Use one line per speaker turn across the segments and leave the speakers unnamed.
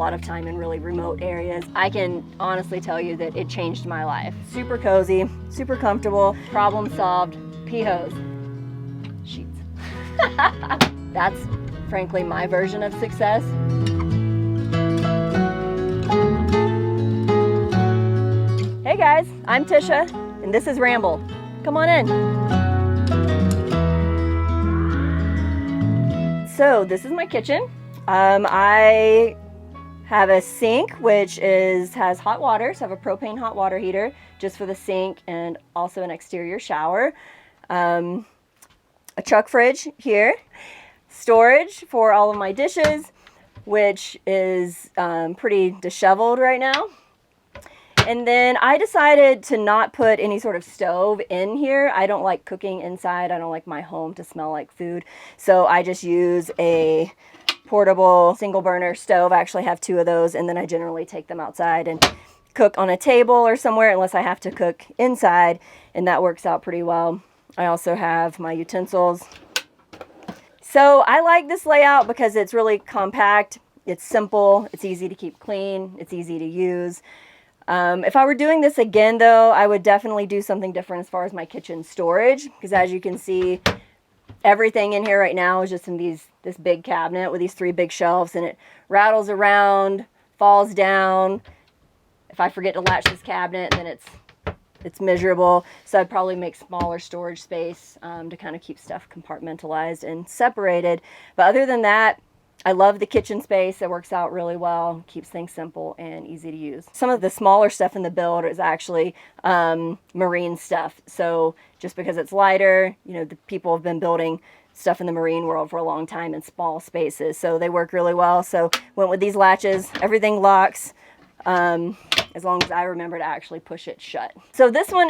lot of time in really remote areas. I can honestly tell you that it changed my life. Super cozy, super comfortable, problem solved, pee hose, sheets. That's frankly my version of success. Hey guys, I'm Tisha, and this is Ramble. Come on in. So this is my kitchen. I have a sink which has hot water, so I have a propane hot water heater just for the sink, and also an exterior shower. A truck fridge here, storage for all of my dishes, which is pretty disheveled right now. And then I decided to not put any sort of stove in here. I don't like cooking inside. I don't like my home to smell like food. So I just use a portable single burner stove. I actually have 2 of those, and then I generally take them outside and cook on a table or somewhere unless I have to cook inside, and that works out pretty well. I also have my utensils. So I like this layout because it's really compact, it's simple, it's easy to keep clean, it's easy to use. If I were doing this again though, I would definitely do something different as far as my kitchen storage, because as you can see, everything in here right now is just in this big cabinet with these 3 big shelves, and it rattles around, falls down. If I forget to latch this cabinet, then it's miserable. So I'd probably make smaller storage space to kind of keep stuff compartmentalized and separated. But other than that, I love the kitchen space. It works out really well, keeps things simple and easy to use. Some of the smaller stuff in the build is actually marine stuff. So just because it's lighter, you know, the people have been building stuff in the marine world for a long time in small spaces. So they work really well. So went with these latches, everything locks, as long as I remember to actually push it shut. So this one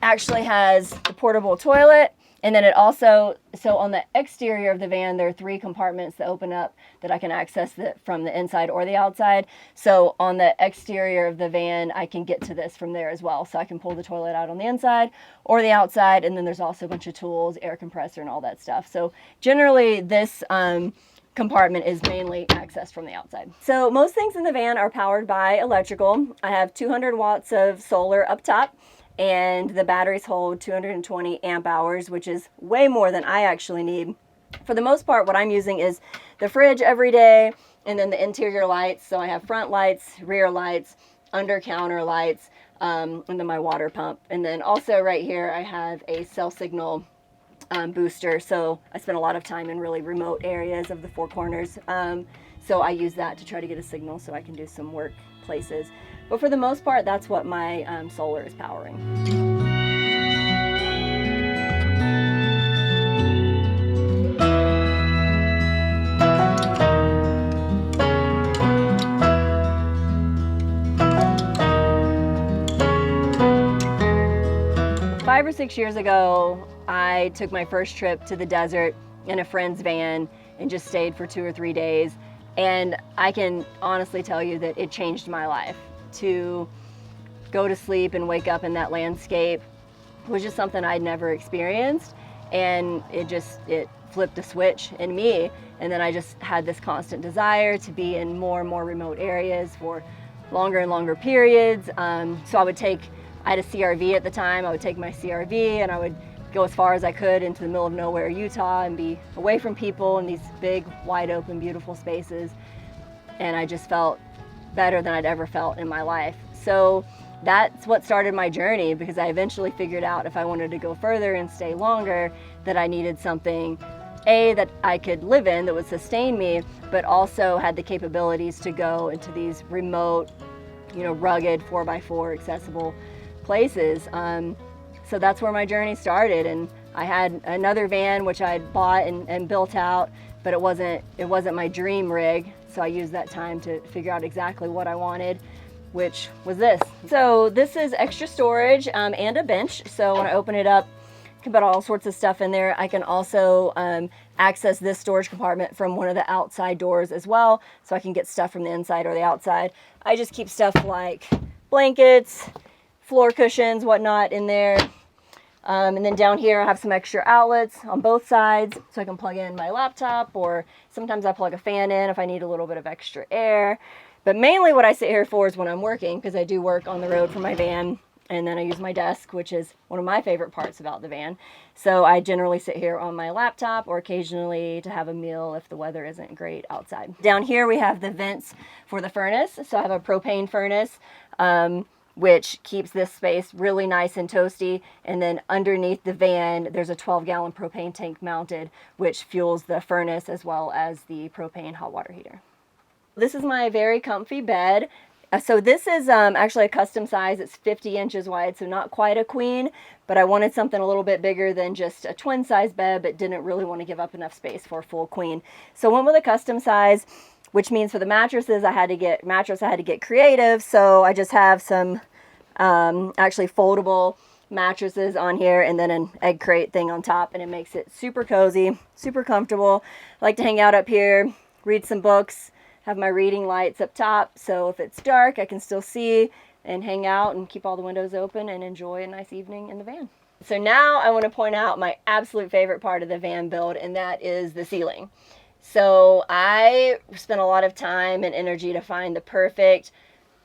actually has the portable toilet. And then it also, so on the exterior of the van, there are 3 compartments that open up that I can access from the inside or the outside. So on the exterior of the van, I can get to this from there as well. So I can pull the toilet out on the inside or the outside. And then there's also a bunch of tools, air compressor, and all that stuff. So generally this compartment is mainly accessed from the outside. So most things in the van are powered by electrical. I have 200 watts of solar up top, and the batteries hold 220 amp hours, which is way more than I actually need. For the most part, what I'm using is the fridge every day, and then the interior lights. So I have front lights, rear lights, under counter lights, and then my water pump. And then also right here, I have a cell signal booster. So I spend a lot of time in really remote areas of the 4 corners. So I use that to try to get a signal so I can do some work places. But for the most part, that's what my solar is powering. Five or 6 years ago, I took my first trip to the desert in a friend's van and just stayed for 2 or 3 days. And I can honestly tell you that it changed my life. To go to sleep and wake up in that landscape was just something I'd never experienced, and it flipped a switch in me. And then I just had this constant desire to be in more and more remote areas for longer and longer periods. So I had a CRV at the time. I would take my CRV and I would go as far as I could into the middle of nowhere, Utah, and be away from people in these big, wide open, beautiful spaces. And I just felt better than I'd ever felt in my life. So that's what started my journey, because I eventually figured out if I wanted to go further and stay longer, that I needed something, that I could live in, that would sustain me, but also had the capabilities to go into these remote, rugged 4x4 accessible places. So that's where my journey started. And I had another van which I'd bought and built out, but it wasn't my dream rig. So I used that time to figure out exactly what I wanted, which was this. So this is extra storage and a bench. So when I open it up, I can put all sorts of stuff in there. I can also access this storage compartment from one of the outside doors as well. So I can get stuff from the inside or the outside. I just keep stuff like blankets, floor cushions, whatnot in there. And then down here I have some extra outlets on both sides so I can plug in my laptop, or sometimes I plug a fan in if I need a little bit of extra air. But mainly what I sit here for is when I'm working, because I do work on the road for my van. And then I use my desk, which is one of my favorite parts about the van. So I generally sit here on my laptop, or occasionally to have a meal if the weather isn't great outside. Down here we have the vents for the furnace. So I have a propane furnace, which keeps this space really nice and toasty. And then underneath the van, there's a 12-gallon propane tank mounted, which fuels the furnace as well as the propane hot water heater. This is my very comfy bed. So this is actually a custom size. It's 50 inches wide, so not quite a queen, but I wanted something a little bit bigger than just a twin size bed, but didn't really want to give up enough space for a full queen. So I went with a custom size, which means for the mattresses, I had to get creative. So I just have some actually foldable mattresses on here, and then an egg crate thing on top, and it makes it super cozy, super comfortable. I like to hang out up here, read some books, have my reading lights up top, so if it's dark I can still see and hang out and keep all the windows open and enjoy a nice evening in the van. So now I want to point out my absolute favorite part of the van build, and that is the ceiling. So I spent a lot of time and energy to find the perfect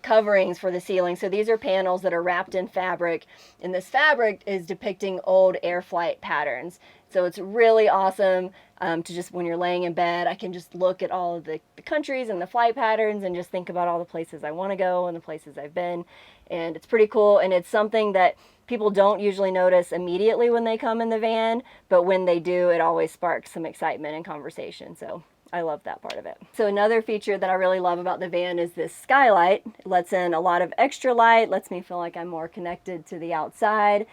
coverings for the ceiling. So these are panels that are wrapped in fabric, and this fabric is depicting old air flight patterns. So it's really awesome to just, when you're laying in bed, I can just look at all of the countries and the flight patterns and just think about all the places I want to go and the places I've been. And it's pretty cool, and it's something that people don't usually notice immediately when they come in the van, but when they do, it always sparks some excitement and conversation. So I love that part of it. So another feature that I really love about the van is this skylight. It lets in a lot of extra light, lets me feel like I'm more connected to the outside.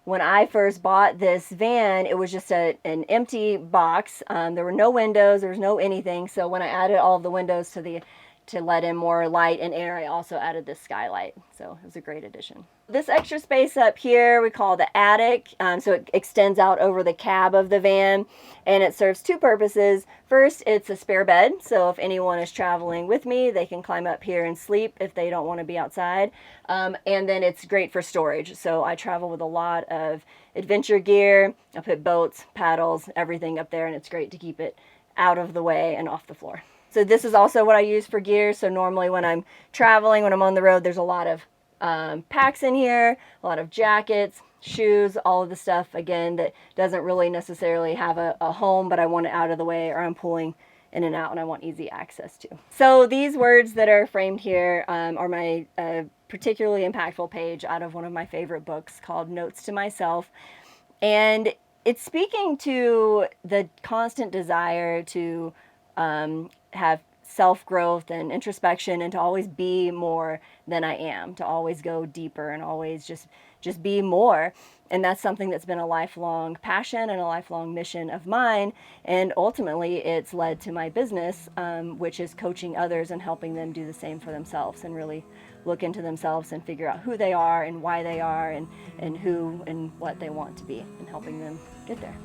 When I first bought this van, it was just an empty box. There were no windows, there was no anything. So when I added all of the windows to let in more light and air, I also added this skylight. So it was a great addition. This extra space up here we call the attic. So it extends out over the cab of the van, and it serves two purposes. First, it's a spare bed. So if anyone is traveling with me, they can climb up here and sleep if they don't want to be outside. And then it's great for storage. So I travel with a lot of adventure gear. I put boats, paddles, everything up there, and it's great to keep it out of the way and off the floor. So this is also what I use for gear. So normally when I'm traveling, when I'm on the road, there's a lot of packs in here, a lot of jackets, shoes, all of the stuff, again, that doesn't really necessarily have a home, but I want it out of the way, or I'm pulling in and out and I want easy access to. So these words that are framed here are my particularly impactful page out of one of my favorite books called Notes to Myself. And it's speaking to the constant desire to have self-growth and introspection, and to always be more than I am, to always go deeper and always just be more. And that's something that's been a lifelong passion and a lifelong mission of mine. And ultimately it's led to my business, which is coaching others and helping them do the same for themselves, and really look into themselves and figure out who they are and why they are, and who and what they want to be, and helping them get there.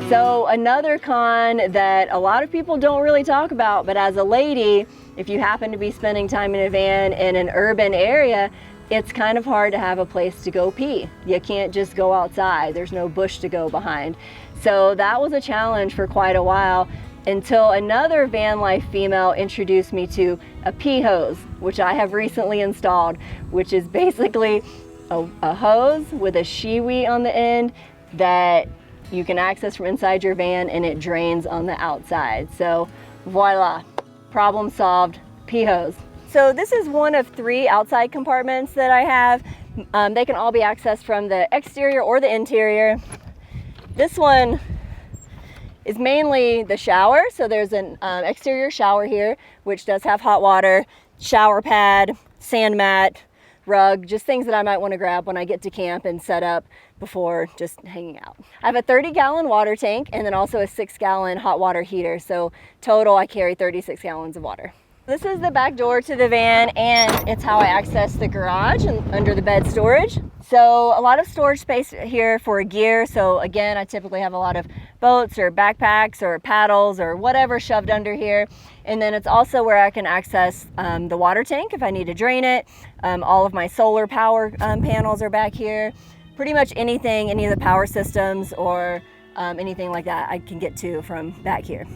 So another con that a lot of people don't really talk about, but as a lady, if you happen to be spending time in a van in an urban area, it's kind of hard to have a place to go pee. You can't just go outside. There's no bush to go behind. So that was a challenge for quite a while, until another van life female introduced me to a pee hose, which I have recently installed, which is basically a hose with a shiwi on the end that you can access from inside your van, and it drains on the outside. So voila, problem solved, pee hose. So this is one of 3 outside compartments that I have. They can all be accessed from the exterior or the interior. This one is mainly the shower. So there's an exterior shower here, which does have hot water, shower pad, sand mat, rug, just things that I might want to grab when I get to camp and set up before just hanging out. I have a 30-gallon water tank, and then also a 6-gallon hot water heater. So total, I carry 36 gallons of water. This is the back door to the van, and it's how I access the garage and under the bed storage. So a lot of storage space here for gear. So again, I typically have a lot of boats or backpacks or paddles or whatever shoved under here. And then it's also where I can access the water tank if I need to drain it. All of my solar power panels are back here. Pretty much anything, any of the power systems or anything like that I can get to from back here.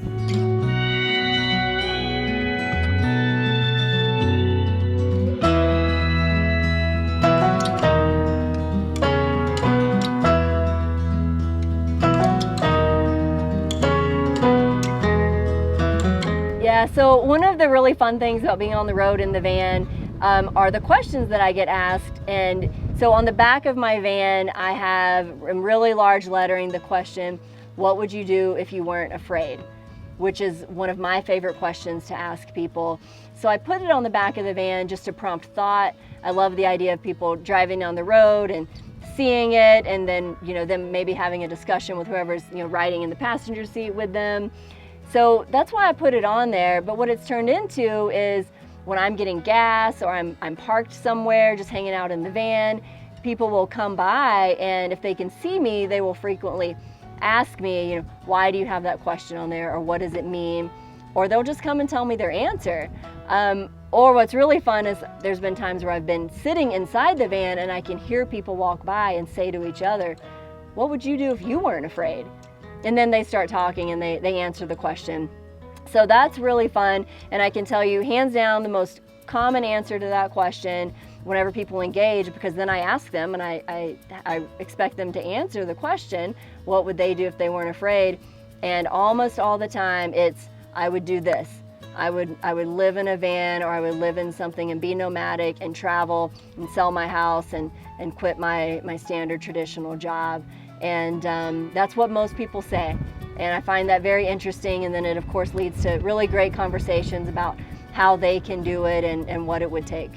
Yeah, so one of the really fun things about being on the road in the van are the questions that I get asked. And so on the back of my van, I have in really large lettering the question, what would you do if you weren't afraid? Which is one of my favorite questions to ask people. So I put it on the back of the van just to prompt thought. I love the idea of people driving down the road and seeing it, and then them maybe having a discussion with whoever's riding in the passenger seat with them. So that's why I put it on there. But what it's turned into is when I'm getting gas or I'm parked somewhere just hanging out in the van, people will come by, and if they can see me, they will frequently ask me, why do you have that question on there, or what does it mean? Or they'll just come and tell me their answer. Or what's really fun is there's been times where I've been sitting inside the van and I can hear people walk by and say to each other, what would you do if you weren't afraid? And then they start talking and they answer the question. So that's really fun. And I can tell you hands down the most common answer to that question whenever people engage, because then I ask them and I expect them to answer the question, what would they do if they weren't afraid? And almost all the time it's, I would do this. I would live in a van, or I would live in something and be nomadic and travel and sell my house and quit my standard traditional job. And that's what most people say. And I find that very interesting. And then it of course leads to really great conversations about how they can do it and what it would take.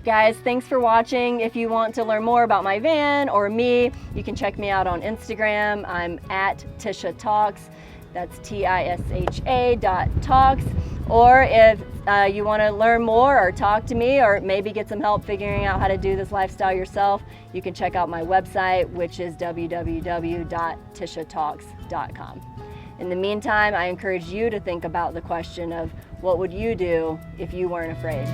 Guys, thanks for watching. If you want to learn more about my van or me, you can check me out on Instagram. I'm at Tisha Talks. That's TISHA.talks. Or if you want to learn more or talk to me or maybe get some help figuring out how to do this lifestyle yourself, you can check out my website, which is www.tishatalks.com. In the meantime, I encourage you to think about the question of what would you do if you weren't afraid?